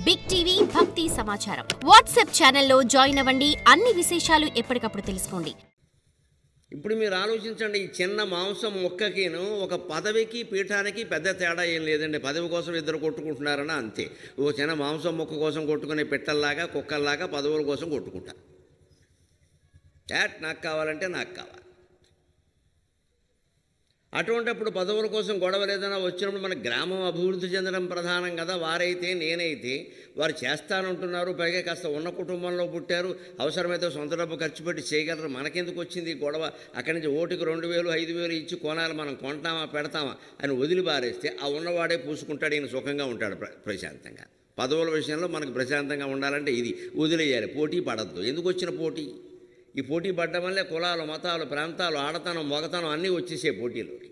Big TV భక్తి సమాచారం WhatsApp ఛానల్లో జాయిన్ అవ్వండి. అన్ని విశేషాలు ఎప్పటికప్పుడు తెలుసుకోండి. ఇప్పుడు మీరు ఆలోచించండి, ఈ చిన్న మాంసం మొక్కకిను ఒక పదవికి పీఠానికి పెద్ద తేడా ఏం లేదండి. పదవి కోసం ఇద్దరు కొట్టుకుంటున్నారని అంతే. ఓ చిన్న మాంసం మొక్క కోసం కొట్టుకునే పెట్టల్లాగా కుక్కల్లాగా పదవుల కోసం కొట్టుకుంటారు. నాకు కావాలంటే నాకు కావాలి. అటువంటిప్పుడు పదవుల కోసం గొడవలు ఏదైనా వచ్చినప్పుడు మన గ్రామం అభివృద్ధి చెందడం ప్రధానం కదా. వారైతే నేనైతే వారు చేస్తానంటున్నారు, పైగా కాస్త ఉన్న కుటుంబంలో పుట్టారు, అవసరమైతే సొంత డబ్బు ఖర్చు పెట్టి చేయగలరు. మనకెందుకు వచ్చింది గొడవ? అక్కడి నుంచి ఓటుకు 2000 5000 ఇచ్చి కొనాలి, మనం కొంటామా పెడతామా అని వదిలి బారేస్తే ఆ ఉన్నవాడే పూసుకుంటాడు, ఈయన సుఖంగా ఉంటాడు ప్రశాంతంగా. పదవుల విషయంలో మనకు ప్రశాంతంగా ఉండాలంటే ఇది వదిలేయాలి, పోటీ పడద్దు. ఎందుకు వచ్చిన పోటీ? ఈ పోటీ పడ్డం వల్లే కులాలు, మతాలు, ప్రాంతాలు, ఆడతనం, మొగతనం అన్నీ వచ్చేసే పోటీలోకి.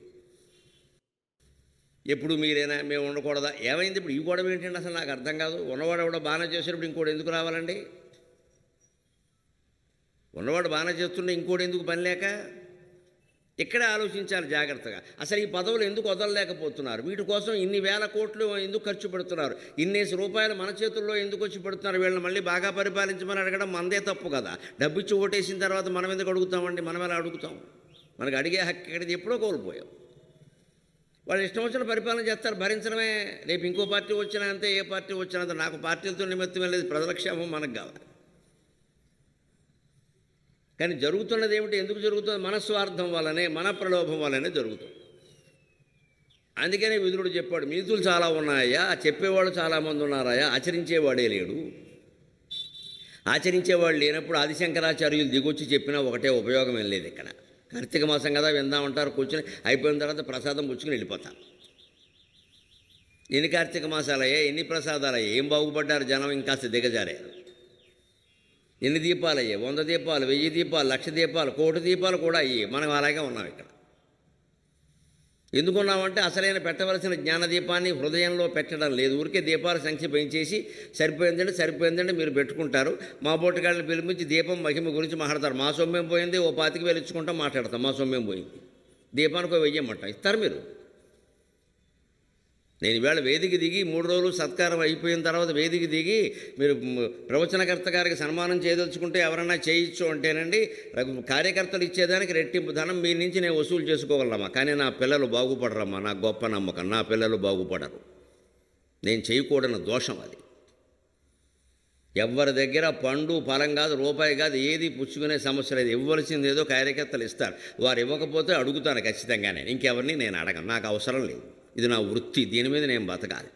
ఎప్పుడు మీరేనా మేము ఉండకూడదా? ఏమైంది ఇప్పుడు? ఈ గొడవ ఏంటంటే అసలు నాకు అర్థం కాదు. ఉన్నవాడు కూడా బాగానే చేసినప్పుడు ఇంకోటి ఎందుకు రావాలండి? ఉన్నవాడు బాగానే చేస్తుంటే ఇంకోటి ఎందుకు పని లేక? ఇక్కడే ఆలోచించాలి జాగ్రత్తగా. అసలు ఈ పదవులు ఎందుకు వదలలేకపోతున్నారు? వీటి కోసం ఇన్ని వేల కోట్లు ఎందుకు ఖర్చు పెడుతున్నారు? ఇన్నేసి రూపాయలు మన చేతుల్లో ఎందుకు వచ్చి పెడుతున్నారు? వీళ్ళని మళ్ళీ బాగా పరిపాలించమని అడగడం మనదే తప్పు కదా. డబ్బు ఇచ్చి ఓటేసిన తర్వాత మనం ఎందుకు అడుగుతామండి? మనం ఎలా అడుగుతాం? మనకు అడిగే హక్కు ఎక్కడిది? ఎప్పుడో కోల్పోయాం. వాళ్ళు ఇష్టం వచ్చిన పరిపాలన చేస్తారు, భరించడమే. రేపు ఇంకో పార్టీ వచ్చినా అంతే, ఏ పార్టీ వచ్చినా అంతే. నాకు పార్టీలతో నిమిత్తం లేదు, ప్రజల క్షేమం మనకు కావాలి. కానీ జరుగుతున్నది ఏమిటి? ఎందుకు జరుగుతుంది? మన స్వార్థం వల్లనే, మన ప్రలోభం వల్లనే జరుగుతుంది. అందుకనే విదురుడు చెప్పాడు, నీతులు చాలా ఉన్నాయా, చెప్పేవాళ్ళు చాలామంది ఉన్నారాయా, ఆచరించేవాడే లేడు. ఆచరించేవాడు లేనప్పుడు ఆదిశంకరాచార్యులు దిగొచ్చి చెప్పినా ఒకటే ఉపయోగం ఏం లేదు. ఇక్కడ కార్తీక మాసం కదా, విందామంటారు, కూర్చొని అయిపోయిన తర్వాత ప్రసాదం పుచ్చుకుని వెళ్ళిపోతారు. ఎన్ని కార్తీక మాసాలయ్యా, ఎన్ని ప్రసాదాలయ్యా, ఏం బాగుపడ్డారు జనం, ఇంకాస్త దిగజారారు. ఎన్ని దీపాలు అయ్యాయి? 100 దీపాలు, 1000 దీపాలు, 1,00,000 దీపాలు, 1,00,000 దీపాలు కూడా అయ్యాయి. మనం అలాగే ఉన్నాం ఇక్కడ. ఎందుకున్నామంటే అసలైన పెట్టవలసిన జ్ఞానదీపాన్ని హృదయంలో పెట్టడం లేదు. ఊరికే దీపాల సంఖ్య పెంచేసి సరిపోయిందండి మీరు పెట్టుకుంటారు. మా బోటికాళ్ళని పిలిపించి దీపం మహిమ గురించి మాట్లాడతారు. మా సొమ్మేం పోయింది, ఓ 25,000 ఇచ్చుకుంటాం, మాట్లాడతాం. మా సొమ్మేం పోయింది, దీపానికి 1000 ఇమ్మంటాం, ఇస్తారు మీరు. నేను ఈవేళ వేదిక దిగి 3 రోజులు సత్కారం అయిపోయిన తర్వాత వేదిక దిగి మీరు ప్రవచనకర్త గారికి సన్మానం చేయదలుచుకుంటే ఎవరన్నా చేయొచ్చు అంటేనండి, కార్యకర్తలు ఇచ్చేదానికి రెట్టింపు ధనం మీ నుంచి నేను వసూలు చేసుకోగలమ్మా. కానీ నా పిల్లలు బాగుపడరమ్మా, నా గొప్ప నమ్మకం. నా పిల్లలు బాగుపడరు. నేను చేయకూడని దోషం అది. ఎవరి దగ్గర పండు ఫలం కాదు, రూపాయి కాదు, ఏది పుచ్చుకునే సమస్య లేదు. ఇవ్వవలసింది ఏదో కార్యకర్తలు ఇస్తారు. వారు ఇవ్వకపోతే అడుగుతాను ఖచ్చితంగానే. ఇంకెవరిని నేను అడగను, నాకు అవసరం లేదు. ఇది నా వృత్తి, దీని మీద నేను బతకాలి.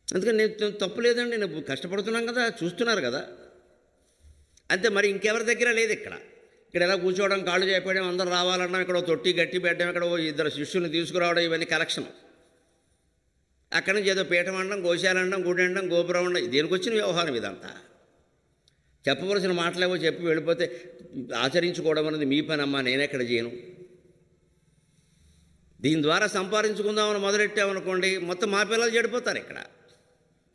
అందుకని నేను తప్పులేదండి, నేను కష్టపడుతున్నాను కదా, చూస్తున్నారు కదా, అంతే. మరి ఇంకెవరి దగ్గర లేదు. ఇక్కడ ఎలా కూర్చోవడం, కాళ్ళు చేపడం, అందరూ రావాలన్నా ఇక్కడ తొట్టి గట్టి పెట్టడం, ఇక్కడ 2 శిష్యుల్ని తీసుకురావడం, ఇవన్నీ కలెక్షన్. అక్కడి నుంచి ఏదో పీఠం అనడం, గోశాల అనడం, గుడి అనడం, గోపురం అనడం, దేనికి వచ్చిన వ్యవహారం ఇదంతా? చెప్పవలసిన మాటలేవో చెప్పి వెళ్ళిపోతే ఆచరించుకోవడం అనేది మీ పని అమ్మా, నేనెక్కడ చేయను. దీని ద్వారా సంపాదించుకుందామని మొదలెట్టామనుకోండి, మొత్తం మా పిల్లలు చెడిపోతారు ఇక్కడ.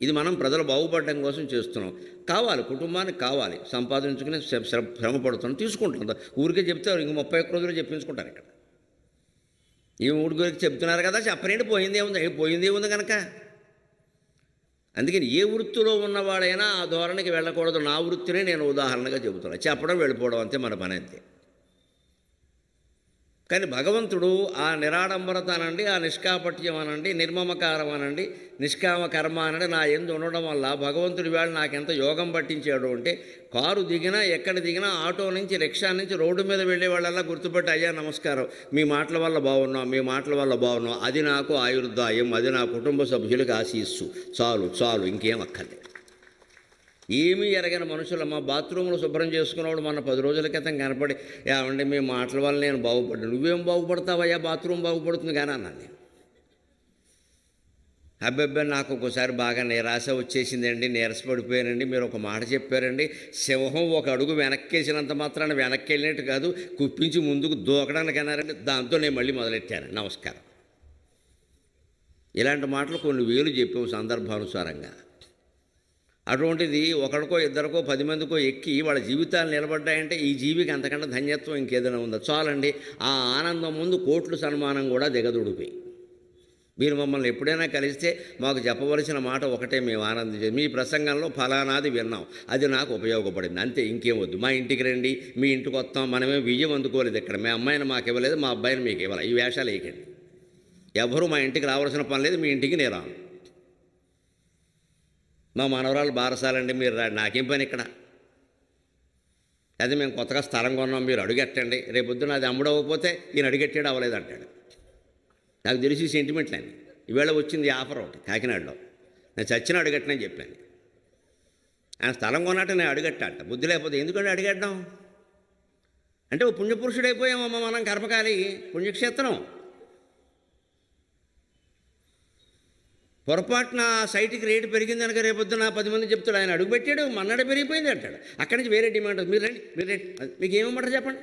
ఇది మనం ప్రజలు బాగుపడడం కోసం చేస్తున్నాం. కావాలి, కుటుంబానికి కావాలి, సంపాదించుకుని శ్రమ పడుతున్నాం, తీసుకుంటాం. ఊరికే చెప్తారు, ఇంక 31 రోజులు చెప్పించుకుంటారు ఇక్కడ. ఈ 3 గురికి చెప్తున్నారు కదా, చెప్పరేంటి, పోయిందే ఉంది కనుక. అందుకని ఏ వృత్తిలో ఉన్నవాడైనా ఆ ధోరణికి వెళ్ళకూడదు. నా వృత్తినే నేను ఉదాహరణగా చెబుతున్నాను. చెప్పడం, వెళ్ళిపోవడం, అంతే మన పని, అంతే. కానీ భగవంతుడు ఆ నిరాడంబరత అనండి, ఆ నిష్కాపట్యం అనండి, నిర్మమకారం అనండి, నిష్కామ కర్మ అనండి నా యందు ఉండడం వల్ల భగవంతుడి వేళ నాకెంత యోగం పట్టించాడు అంటే, కారు దిగినా, ఎక్కడ దిగినా, ఆటో నుంచి, రిక్షా నుంచి, రోడ్డు మీద వెళ్ళే వాళ్ళలా గుర్తుపెట్టి, అయ్యా నమస్కారం, మీ మాటల వల్ల బాగున్నాం, అది నాకు ఆయుర్దాయం, అది నా కుటుంబ సభ్యులకు ఆశీస్సు, చాలు, ఇంకేం అక్కర్లేదు. ఏమీ ఎరగని మనుషులమ్మా. బాత్రూంలో శుభ్రం చేసుకున్నవాడు మొన్న 10 రోజుల క్రితం కనపడి, ఏమంటే మీ మాటల వల్ల నేను బాగుపడ్డాను. నువ్వేం బాగుపడతావయ్యా, బాత్రూమ్ బాగుపడుతుంది కానీ అన్నాను నేను. అబ్బాయి నాకు ఒక్కోసారి బాగా నిరాశ వచ్చేసిందండి, నీరసపడిపోయానండి. మీరు ఒక మాట చెప్పారండి, సింహం ఒక అడుగు వెనక్కేసినంత మాత్రాన వెనక్కి వెళ్ళినట్టు కాదు, కుప్పించి ముందుకు దూకడానికి అన్నారండి. దాంతో నేను మళ్ళీ మొదలెట్టాను, నమస్కారం. ఇలాంటి మాటలు కొన్ని వేలు చెప్పావు సందర్భానుసారంగా. అటువంటిది ఒకరికో ఇద్దరికో 10 మందికో ఎక్కి వాళ్ళ జీవితాలు నిలబడ్డాయంటే ఈ జీవికి అంతకంటే ధన్యత్వం ఇంకేదైనా ఉందా? చాలండి. ఆ ఆనందం ముందు కోట్లు సన్మానం కూడా దిగదుడిపోయి. మీరు మమ్మల్ని ఎప్పుడైనా కలిస్తే మాకు చెప్పవలసిన మాట ఒకటే, మేము ఆనందించేది మీ ప్రసంగంలో ఫలానాది విన్నాం, అది నాకు ఉపయోగపడింది, అంతే, ఇంకేం వద్దు. మా ఇంటికి రండి, మీ ఇంటికి వస్తాం, మనమే విజయం అందుకోలేదు ఇక్కడ, మీ అమ్మాయిని మాకు ఇవ్వలేదు, మా అబ్బాయిని మీకు ఇవ్వాలి, ఈ వేషాలు వేయకండి. ఎవరు మా ఇంటికి రావాల్సిన పని లేదు, మీ ఇంటికి నేను రాను. మా మనవరాలు బారసాలండి, మీరు నాకేం పని ఇక్కడ, అదే మేము కొత్తగా స్థలం కొన్నాం, మీరు అడుగెట్టండి, రేపొద్దున అది అమ్ముడవకపోతే ఈయన అడుగెట్టాడు అవ్వలేదు అంటాడు. నాకు తెలిసి సెంటిమెంట్లు అని ఈవేళ వచ్చింది ఆఫర్ ఒకటి కాకినాడలో, నేను చచ్చిన అడుగట్టనని చెప్పాను. ఆయన స్థలం కొన్నట్టు నేను అడుగట్టాట, బుద్ధి లేకపోతే ఎందుకంటే అడిగడ్డాం అంటే ఓ పుణ్యపురుషుడు అయిపోయామమ్మ మనం, కర్మకాలి పుణ్యక్షేత్రం. పొరపాటున సైట్కి రేటు పెరిగింది కనుక రేపొద్దున 10 మంది చెప్తాడు, ఆయన అడుగు పెట్టాడు మన్నాడే పెరిగిపోయింది అంటాడు. అక్కడి నుంచి వేరే డిమాండ్, మీరు రండి మీరు రండి, మీకు ఏమమ్మంటారు చెప్పండి.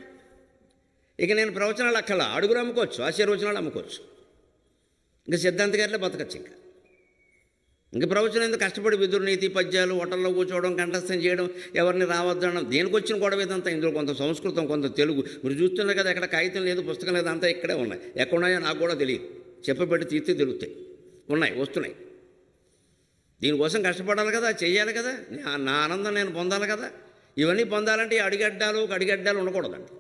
ఇక నేను ప్రవచనాలు అక్కల అడుగులు అమ్ముకోవచ్చు, ఆశీర్వచనాలు అమ్ముకోవచ్చు, ఇంకా సిద్ధాంత గారిలో బతకచ్చు. ఇంకా ప్రవచనం ఎందుకు కష్టపడి విదురు నీతి పద్యాలు హోటల్లో కూర్చోవడం, కంఠస్థం చేయడం, ఎవరిని రావద్దనడం, దేనికి వచ్చిన గొడవ ఇదంతా. ఇందులో కొంత సంస్కృతం కొంత తెలుగు, మీరు చూస్తున్నారు కదా, ఎక్కడ కాగితం లేదు పుస్తకం లేదు, అంతా ఇక్కడే ఉన్నాయి. ఎక్కడున్నాయో నాకు కూడా తెలియదు, చెప్పబెట్టి తీస్తే తెలుస్తాయి, ఉన్నాయి వస్తున్నాయి. దీనికోసం కష్టపడాలి కదా, చేయాలి కదా, నా ఆనందం నేను పొందాలి కదా. ఇవన్నీ పొందాలంటే అడిగడ్డాలు ఉండకూడదండి.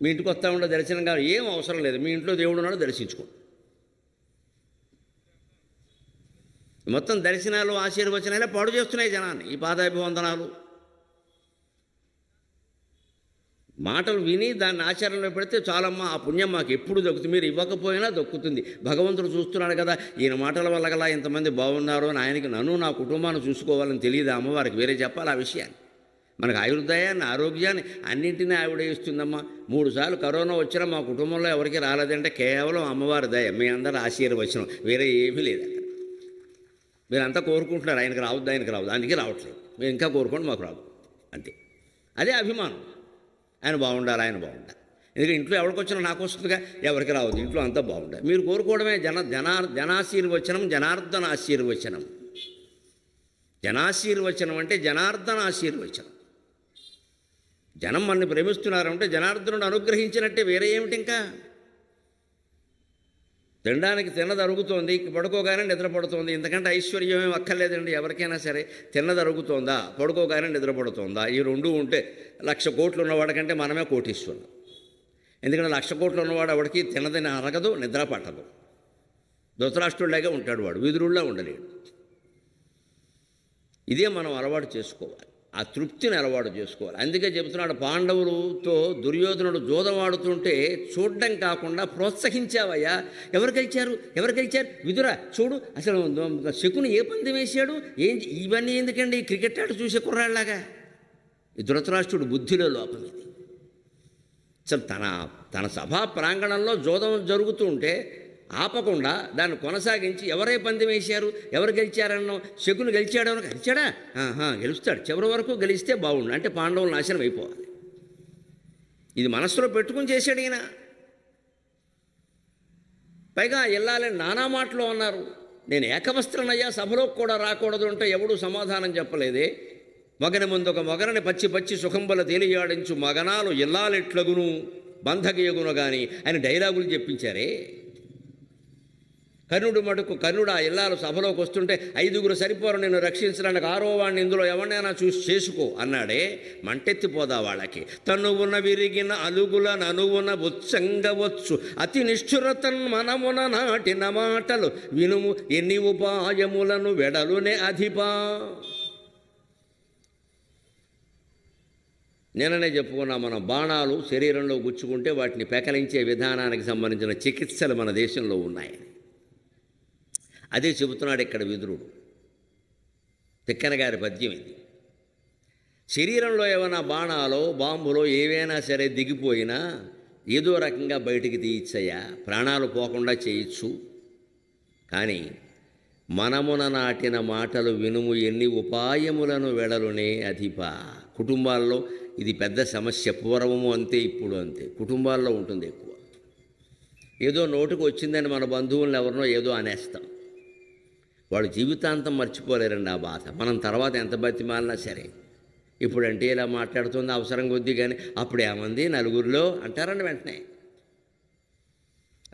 మీ ఇంటికి వస్తూ ఉండే దర్శనం కాదు, ఏం అవసరం లేదు, మీ ఇంట్లో దేవుడు ఉన్నాడు దర్శించుకోండి. మొత్తం దర్శనాలు ఆశీర్వచనాలే పాడు చేస్తున్నాయి జనాన్ని. ఈ పాదాభివందనాలు మాటలు విని దాన్ని ఆచరణలో పెడితే చాలమ్మా, ఆ పుణ్యం మాకు ఎప్పుడు దొక్కుతుంది, మీరు ఇవ్వకపోయినా దొక్కుతుంది. భగవంతుడు చూస్తున్నాడు కదా, ఈయన మాటల వల్ల గల ఇంతమంది బాగున్నారు అని ఆయనకి నన్ను నా కుటుంబాన్ని చూసుకోవాలని తెలియదు అమ్మవారికి, వేరే చెప్పాలి ఆ విషయాన్ని. మనకు ఆయుర్దాయాన్ని ఆరోగ్యాన్ని అన్నింటినీ ఆవిడే ఇస్తుందమ్మా. 3 సార్లు కరోనా వచ్చినా మా కుటుంబంలో ఎవరికి రాలేదంటే కేవలం అమ్మవారి దయ, మీ అందరూ ఆశీర్వచనం, వేరే ఏమీ లేదు అక్కడ. మీరంతా కోరుకుంటున్నారు ఆయనకు రావద్దు, ఆయనకు రావద్దు, అందుకే రావట్లేదు. మీరు ఇంకా కోరుకోండి, మాకు రాదు, అంతే. అదే అభిమానం, ఆయన బాగుండాలి, ఆయన బాగుండాలి. ఎందుకంటే ఇంట్లో ఎవరికి వచ్చినా నాకు వస్తుందిగా, ఎవరికి రావద్దు, ఇంట్లో అంతా బాగుండాలి. మీరు కోరుకోవడమే జనాశీర్వచనం, జనార్దన ఆశీర్వచనం. జనాశీర్వచనం అంటే జనార్దన ఆశీర్వచనం. జనం మనని ప్రేమిస్తున్నారంటే జనార్దనుడు అనుగ్రహించినట్టే, వేరే ఏమిటి. ఇంకా తినడానికి తిన్నది అరుగుతోంది, పడుకోగానే నిద్రపడుతోంది, ఇంతకంటే ఐశ్వర్యం ఏమి అక్కర్లేదండి ఎవరికైనా సరే. తిన్నది అరుగుతోందా, పడుకోగానే నిద్రపడుతోందా, ఈ 2 ఉంటే 1,00,000 కోట్లు ఉన్నవాడికంటే మనమే కోటీశ్వరుడు. ఎందుకంటే 1,00,000 కోట్లు ఉన్నవాడు ఎవడికి తిన్నదని అరగదు, నిద్ర పట్టదు, ధృతరాష్ట్రుడిలాగే ఉంటాడు వాడు, విదురుల్లా ఉండలేడు. ఇదే మనం అలవాటు చేసుకోవాలి, ఆ తృప్తిని అలవాటు చేసుకోవాలి. అందుకే చెబుతున్నాడు, పాండవులతో దుర్యోధనుడు జోదవాడుతుంటే చూడడం కాకుండా ప్రోత్సహించావయ్యా. ఎవరు గెలిచారు విదురా, చూడు అసలు శకుని ఏ పందెం వేశాడు, ఇవన్నీ ఎందుకండి, క్రికెట్ ఆట చూసే కుర్రాళ్ళలాగా. ఈ ధృతరాష్ట్రుడు బుద్ధిలో లోపం ఇది. అసలు తన సభా ప్రాంగణంలో జోదం జరుగుతూ ఉంటే ఆపకుండా దాన్ని కొనసాగించి ఎవరే పందెం వేశారు, ఎవరు గెలిచారన్నో, శకుని గెలిచాడో, గెలిచాడా, గెలుస్తాడు, చివరి వరకు గెలిస్తే బాగుండు, అంటే పాండవులు నాశనం అయిపోవాలి. ఇది మనస్సులో పెట్టుకుని చేశాడు ఈయన. పైగా వెళ్ళాలని నానా మాటలు అన్నారు. నేను ఏకవస్త్రనయ్యా, సభలోకి కూడా రాకూడదు అంటే ఎవడూ సమాధానం చెప్పలేదే. మగని ముందు ఒక మొగనని పచ్చి సుఖంబల తేలియాడించు మగనాలు ఎల్లాలెట్లగును బంధకయగును కానీ ఆయన డైలాగులు చెప్పించారే. కర్ణుడు ఆ ఇల్లాలు సభలోకి వస్తుంటే 5గురు సరిపోరు నిన్ను రక్షించడానికి, 6వ వాడిని ఇందులో ఎవరినైనా చూసి చేసుకో అన్నాడే. మంటెత్తిపోదా వాళ్ళకి. తనువున విరిగిన అలుగుల ననువున ఉత్సంగవచ్చు అతి నిష్ఠురతన్ మనమున నాటిన మాటలు వినుము ఎన్ని ఉపాయములను వెడలునే అధిపా. నిన్ననే చెప్పుకున్నా, మనం బాణాలు శరీరంలో గుచ్చుకుంటే వాటిని పెకలించే విధానానికి సంబంధించిన చికిత్సలు మన దేశంలో ఉన్నాయి. అదే చెబుతున్నాడు ఇక్కడ విదురుడు. తిక్కన గారి పద్యం ఇది. శరీరంలో ఏమైనా బాణాలో బాంబులో ఏవైనా సరే దిగిపోయినా ఏదో రకంగా బయటికి తీయచ్చయ్యా, ప్రాణాలు పోకుండా చేయొచ్చు. కానీ మనమున నాటిన మాటలు వినుము ఎన్ని ఉపాయములను వెడలునే అధిప. కుటుంబాల్లో ఇది పెద్ద సమస్య. పూర్వము అంతే, ఇప్పుడు అంతే. కుటుంబాల్లో ఉంటుంది ఎక్కువ. ఏదో నోటికి వచ్చిందని మన బంధువులను ఎవరినో ఏదో అనేస్తాం, వాళ్ళు జీవితాంతం మర్చిపోలేరండి ఆ బాధ. మనం తర్వాత ఎంత బతిమాలినా సరే, ఇప్పుడంటే ఇలా మాట్లాడుతుంది అవసరం కొద్దీ, కానీ అప్పుడు ఏమంది నలుగురిలో అంటారండి వెంటనే.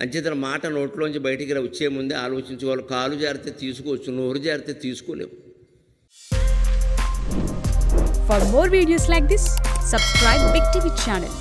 అంచేతన మాట నోట్లోంచి బయటికి వచ్చే ముందే ఆలోచించుకోవాలి. కాలు జారితే తీసుకోవచ్చు, నోరు జారితే తీసుకోలేము. For more videos like this, subscribe Big TV channel.